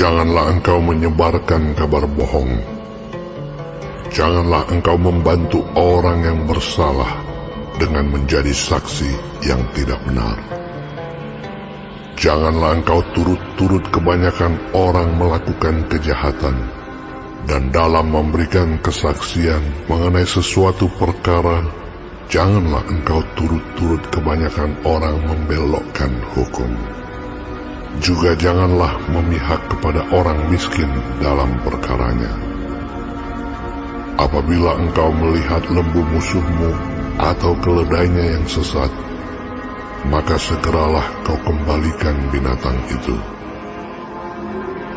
Janganlah engkau menyebarkan kabar bohong. Janganlah engkau membantu orang yang bersalah dengan menjadi saksi yang tidak benar. Janganlah engkau turut-turut kebanyakan orang melakukan kejahatan, dan dalam memberikan kesaksian mengenai sesuatu perkara, janganlah engkau turut-turut kebanyakan orang membelokkan hukum. Juga janganlah memihak kepada orang miskin dalam perkaranya. Apabila engkau melihat lembu musuhmu atau keledainya yang sesat, maka segeralah kau kembalikan binatang itu.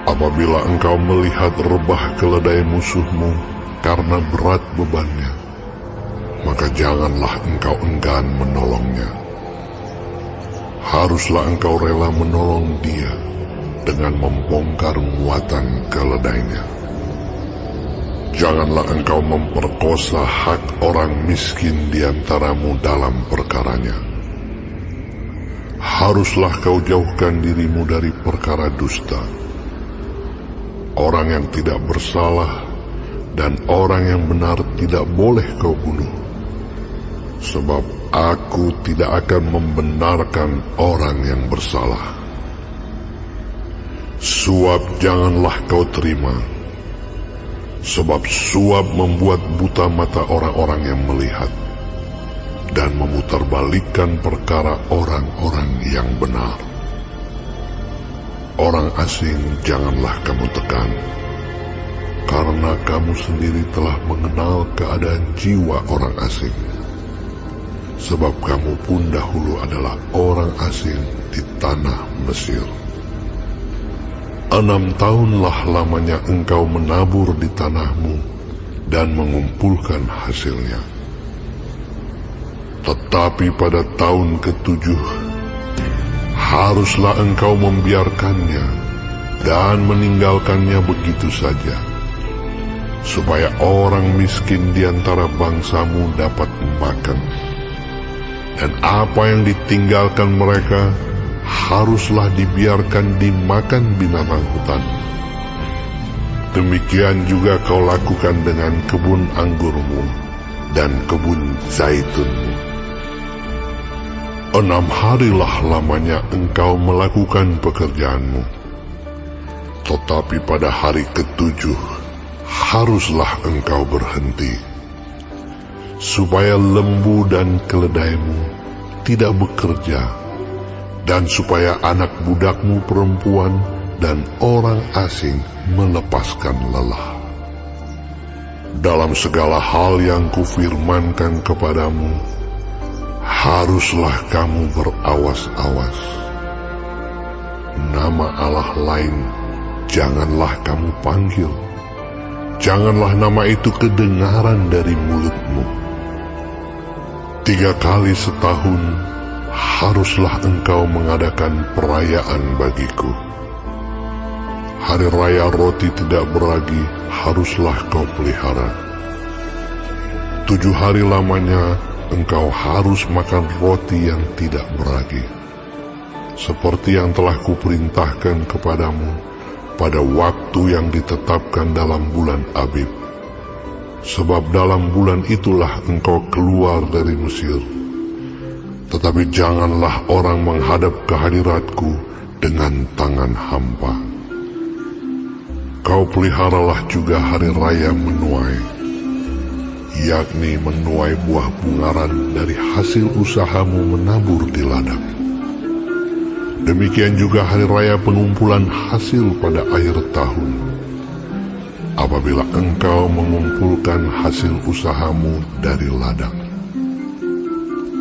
Apabila engkau melihat rebah keledai musuhmu karena berat bebannya, maka janganlah engkau enggan menolongnya. Haruslah engkau rela menolong dia dengan membongkar muatan keledainya. Janganlah engkau memperkosa hak orang miskin di antaramu dalam perkaranya. Haruslah kau jauhkan dirimu dari perkara dusta. Orang yang tidak bersalah dan orang yang benar tidak boleh kau bunuh. Sebab aku tidak akan membenarkan orang yang bersalah. Suap janganlah kau terima, sebab suap membuat buta mata orang-orang yang melihat, dan memutarbalikkan perkara orang-orang yang benar. Orang asing janganlah kamu tekan, karena kamu sendiri telah mengenal keadaan jiwa orang asing. Sebab kamu pun dahulu adalah orang asing di tanah Mesir. 6 tahunlah lamanya engkau menabur di tanahmu dan mengumpulkan hasilnya. Tetapi pada tahun ke-7, haruslah engkau membiarkannya dan meninggalkannya begitu saja, supaya orang miskin di antara bangsamu dapat makan. Dan apa yang ditinggalkan mereka haruslah dibiarkan dimakan binatang hutan. Demikian juga kau lakukan dengan kebun anggurmu dan kebun zaitunmu. 6 harilah lamanya engkau melakukan pekerjaanmu. Tetapi pada hari ke-7 haruslah engkau berhenti, supaya lembu dan keledaimu tidak bekerja, dan supaya anak budakmu perempuan dan orang asing melepaskan lelah. Dalam segala hal yang kufirmankan kepadamu, haruslah kamu berawas-awas. Nama Allah lain janganlah kamu panggil, janganlah nama itu kedengaran dari mulutmu. 3 kali setahun haruslah engkau mengadakan perayaan bagiku. Hari raya roti tidak beragi haruslah kau pelihara. 7 hari lamanya engkau harus makan roti yang tidak beragi, seperti yang telah kuperintahkan kepadamu pada waktu yang ditetapkan dalam bulan Abib. Sebab dalam bulan itulah engkau keluar dari Mesir. Tetapi janganlah orang menghadap kehadiratku dengan tangan hampa. Kau peliharalah juga hari raya menuai, yakni menuai buah bungaran dari hasil usahamu menabur di ladang. Demikian juga hari raya pengumpulan hasil pada akhir tahun, apabila engkau mengumpulkan hasil usahamu dari ladang.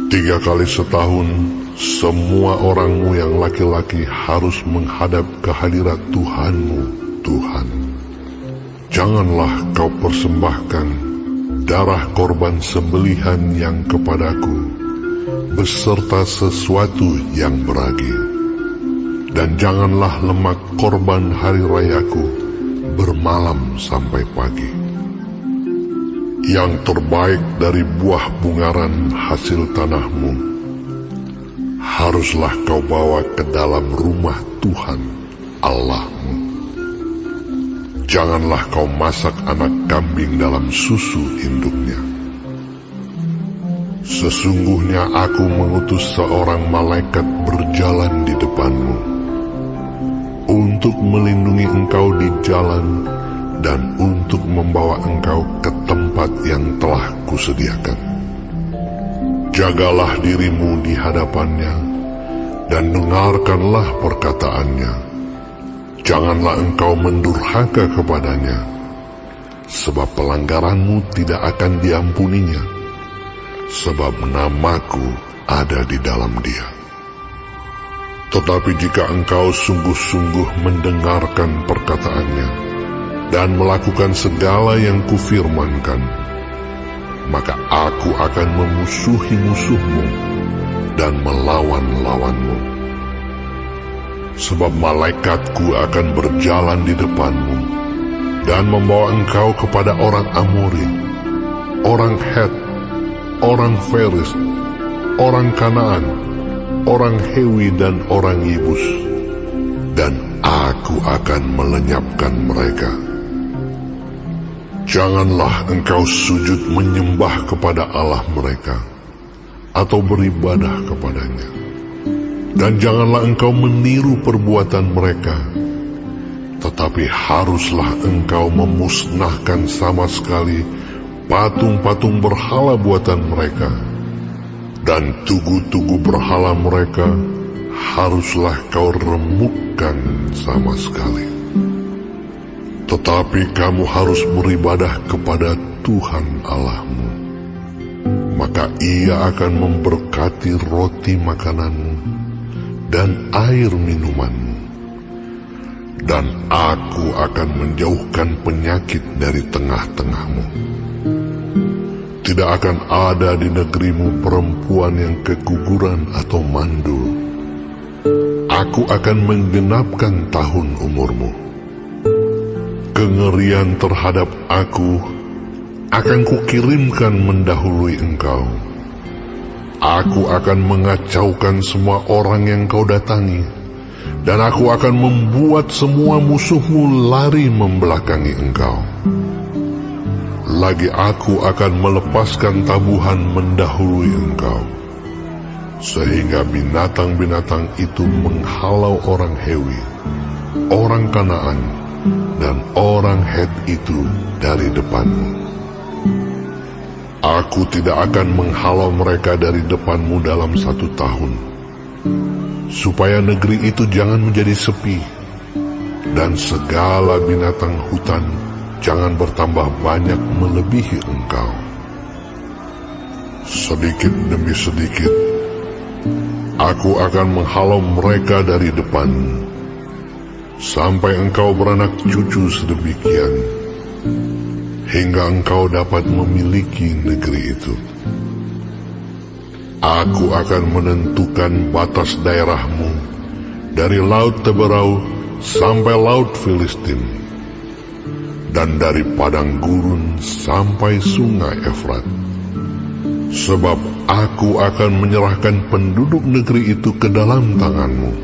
3 kali setahun, semua orangmu yang laki-laki harus menghadap kehadirat Tuhanmu, Tuhan. Janganlah kau persembahkan darah korban sembelihan yang kepadaku, beserta sesuatu yang beragi. Dan janganlah lemak korban hari rayaku bermalam sampai pagi. Yang terbaik dari buah bungaran hasil tanahmu haruslah kau bawa ke dalam rumah Tuhan Allahmu. Janganlah kau masak anak kambing dalam susu induknya. Sesungguhnya aku mengutus seorang malaikat berjalan di depanmu, untuk melindungi engkau di jalan dan untuk membawa engkau ke tempat yang telah kusediakan. Jagalah dirimu di hadapannya dan dengarkanlah perkataannya. Janganlah engkau mendurhaka kepadanya, sebab pelanggaranmu tidak akan diampuninya, sebab namaku ada di dalam dia. Tetapi jika engkau sungguh-sungguh mendengarkan perkataannya dan melakukan segala yang kufirmankan, maka aku akan memusuhi musuhmu dan melawan-lawanmu. Sebab malaikatku akan berjalan di depanmu dan membawa engkau kepada orang Amori, orang Het, orang Feris, orang Kanaan, orang Hewi dan orang Yebus, dan aku akan melenyapkan mereka. Janganlah engkau sujud menyembah kepada Allah mereka, atau beribadah kepadanya. Dan janganlah engkau meniru perbuatan mereka, tetapi haruslah engkau memusnahkan sama sekali patung-patung berhala buatan mereka, dan tugu-tugu berhala mereka haruslah kau remukkan sama sekali. Tetapi kamu harus beribadah kepada Tuhan Allahmu, maka Ia akan memberkati roti makananmu dan air minumanmu, dan aku akan menjauhkan penyakit dari tengah-tengahmu. Tidak akan ada di negerimu perempuan yang keguguran atau mandul. Aku akan menggenapkan tahun umurmu. Kengerian terhadap aku akan kukirimkan mendahului engkau. Aku akan mengacaukan semua orang yang kau datangi, dan aku akan membuat semua musuhmu lari membelakangi engkau. Lagi aku akan melepaskan tabuhan mendahului engkau, sehingga binatang-binatang itu menghalau orang Hewi, orang Kanaan, dan orang Het itu dari depanmu. Aku tidak akan menghalau mereka dari depanmu dalam 1 tahun, supaya negeri itu jangan menjadi sepi, dan segala binatang hutan jangan bertambah banyak melebihi engkau. Sedikit demi sedikit, aku akan menghalau mereka dari depanmu, sampai engkau beranak cucu sedemikian, hingga engkau dapat memiliki negeri itu. Aku akan menentukan batas daerahmu dari Laut Teberau sampai Laut Filistin, dan dari padang gurun sampai sungai Efrat. Sebab aku akan menyerahkan penduduk negeri itu ke dalam tanganmu,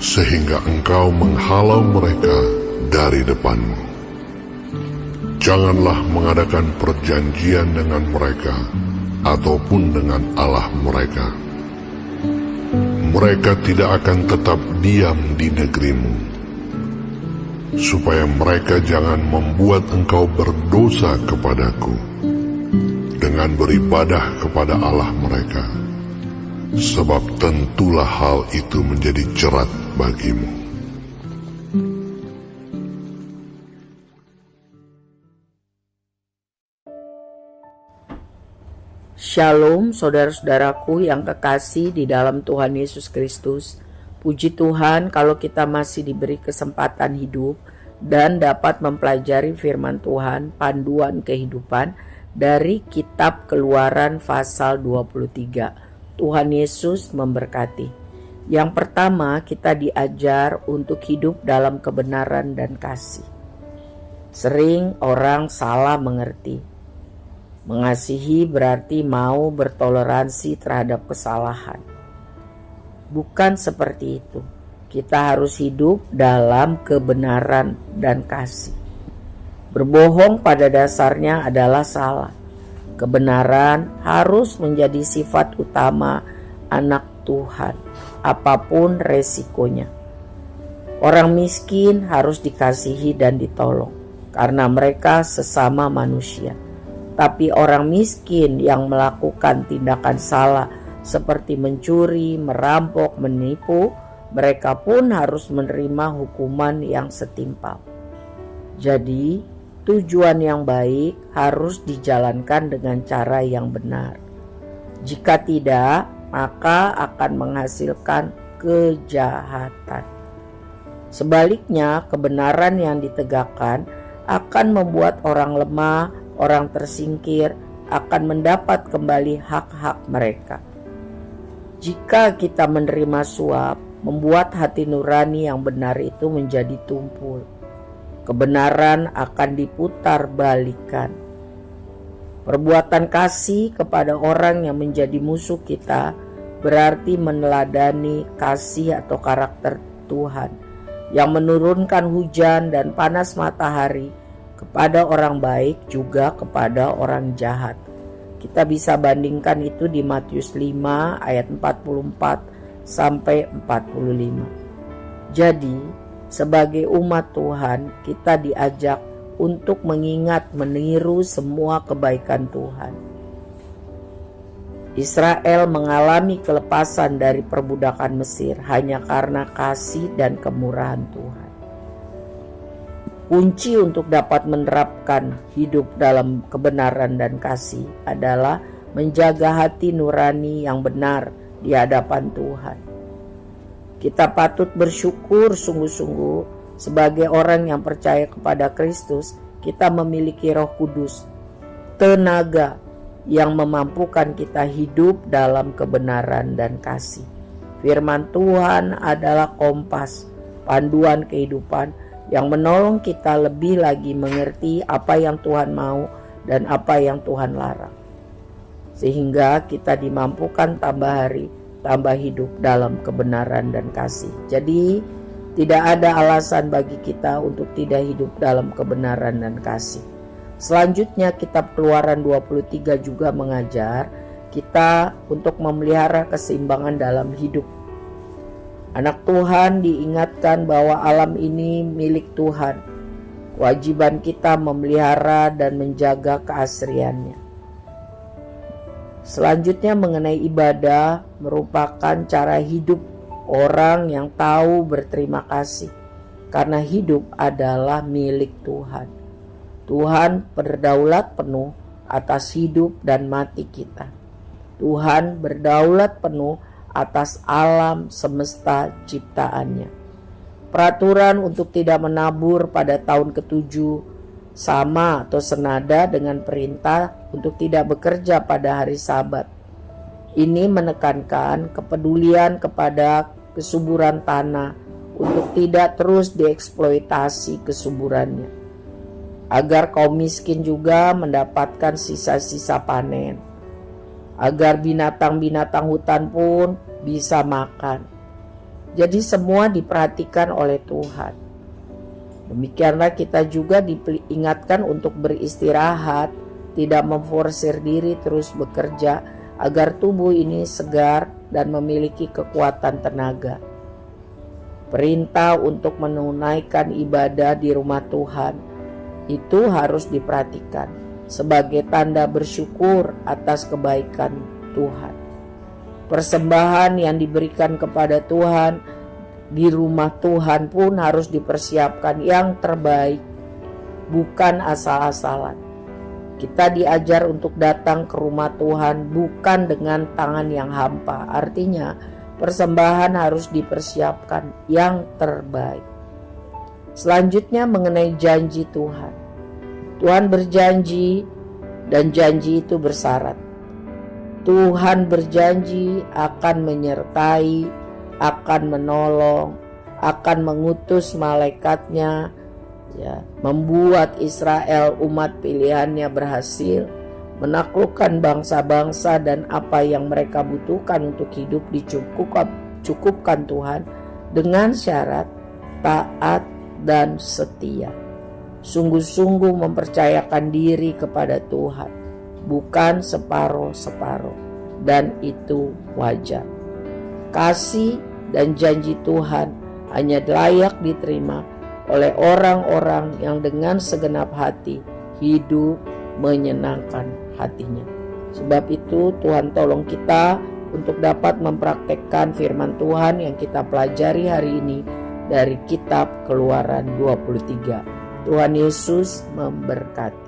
sehingga engkau menghalau mereka dari depanmu. Janganlah mengadakan perjanjian dengan mereka ataupun dengan Allah mereka. Mereka tidak akan tetap diam di negerimu, supaya mereka jangan membuat engkau berdosa kepadaku dengan beribadah kepada Allah mereka, sebab tentulah hal itu menjadi jerat bagimu. Shalom saudara-saudaraku yang kekasih di dalam Tuhan Yesus Kristus. Puji Tuhan kalau kita masih diberi kesempatan hidup dan dapat mempelajari firman Tuhan, panduan kehidupan dari kitab Keluaran pasal 23. Tuhan Yesus memberkati. Yang pertama, kita diajar untuk hidup dalam kebenaran dan kasih. Sering orang salah mengerti. Mengasihi berarti mau bertoleransi terhadap kesalahan. Bukan seperti itu. kita harus hidup dalam kebenaran dan kasih. Berbohong pada dasarnya adalah salah. Kebenaran harus menjadi sifat utama anak Tuhan, apapun resikonya. Orang miskin harus dikasihi dan ditolong, karena mereka sesama manusia. Tapi orang miskin yang melakukan tindakan salah seperti mencuri, merampok, menipu, mereka pun harus menerima hukuman yang setimpal. Jadi, tujuan yang baik harus dijalankan dengan cara yang benar. Jika tidak, maka akan menghasilkan kejahatan. Sebaliknya, kebenaran yang ditegakkan akan membuat orang lemah, orang tersingkir, akan mendapat kembali hak-hak mereka. Jika kita menerima suap, membuat hati nurani yang benar itu menjadi tumpul. Kebenaran akan diputar balikan. Perbuatan kasih kepada orang yang menjadi musuh kita berarti meneladani kasih atau karakter Tuhan yang menurunkan hujan dan panas matahari kepada orang baik juga kepada orang jahat. Kita bisa bandingkan itu di Matius 5 ayat 44 sampai 45. Jadi, sebagai umat Tuhan, kita diajak untuk mengingat meniru semua kebaikan Tuhan. Israel mengalami kelepasan dari perbudakan Mesir hanya karena kasih dan kemurahan Tuhan. Kunci untuk dapat menerapkan hidup dalam kebenaran dan kasih adalah menjaga hati nurani yang benar di hadapan Tuhan. Kita patut bersyukur sungguh-sungguh sebagai orang yang percaya kepada Kristus. Kita memiliki Roh Kudus, tenaga yang memampukan kita hidup dalam kebenaran dan kasih. Firman Tuhan adalah kompas, panduan kehidupan yang menolong kita lebih lagi mengerti apa yang Tuhan mau dan apa yang Tuhan larang. Sehingga kita dimampukan tambah hari, tambah hidup dalam kebenaran dan kasih. Jadi tidak ada alasan bagi kita untuk tidak hidup dalam kebenaran dan kasih. Selanjutnya kitab Keluaran 23 juga mengajar kita untuk memelihara keseimbangan dalam hidup. Anak Tuhan diingatkan bahwa alam ini milik Tuhan. Kewajiban kita memelihara dan menjaga keasriannya. Selanjutnya mengenai ibadah merupakan cara hidup orang yang tahu berterima kasih karena hidup adalah milik Tuhan. Tuhan berdaulat penuh atas hidup dan mati kita. Tuhan berdaulat penuh atas alam semesta ciptaannya. Peraturan untuk tidak menabur pada tahun ke-7 sama atau senada dengan perintah untuk tidak bekerja pada hari Sabat. Ini menekankan kepedulian kepada kesuburan tanah untuk tidak terus dieksploitasi kesuburannya, agar kaum miskin juga mendapatkan sisa-sisa panen, agar binatang-binatang hutan pun bisa makan. Jadi semua diperhatikan oleh Tuhan. Demikianlah kita juga diingatkan untuk beristirahat, tidak memforsir diri terus bekerja agar tubuh ini segar dan memiliki kekuatan tenaga. Perintah untuk menunaikan ibadah di rumah Tuhan itu harus diperhatikan sebagai tanda bersyukur atas kebaikan Tuhan. Persembahan yang diberikan kepada Tuhan di rumah Tuhan pun harus dipersiapkan yang terbaik, bukan asal-asalan. Kita diajar untuk datang ke rumah Tuhan bukan dengan tangan yang hampa. Artinya persembahan harus dipersiapkan yang terbaik. Selanjutnya mengenai janji Tuhan. Tuhan berjanji dan janji itu bersyarat. Tuhan berjanji akan menyertai, akan menolong, akan mengutus malaikatnya, membuat Israel umat pilihannya berhasil menaklukkan bangsa-bangsa, dan apa yang mereka butuhkan untuk hidup dicukupkan Tuhan dengan syarat taat dan setia. Sungguh-sungguh mempercayakan diri kepada Tuhan, bukan separuh-separuh, dan itu wajar. Kasih dan janji Tuhan hanya layak diterima oleh orang-orang yang dengan segenap hati hidup menyenangkan hatinya. Sebab itu Tuhan tolong kita untuk dapat mempraktekkan firman Tuhan yang kita pelajari hari ini dari kitab Keluaran 23. Tuhan Yesus memberkati.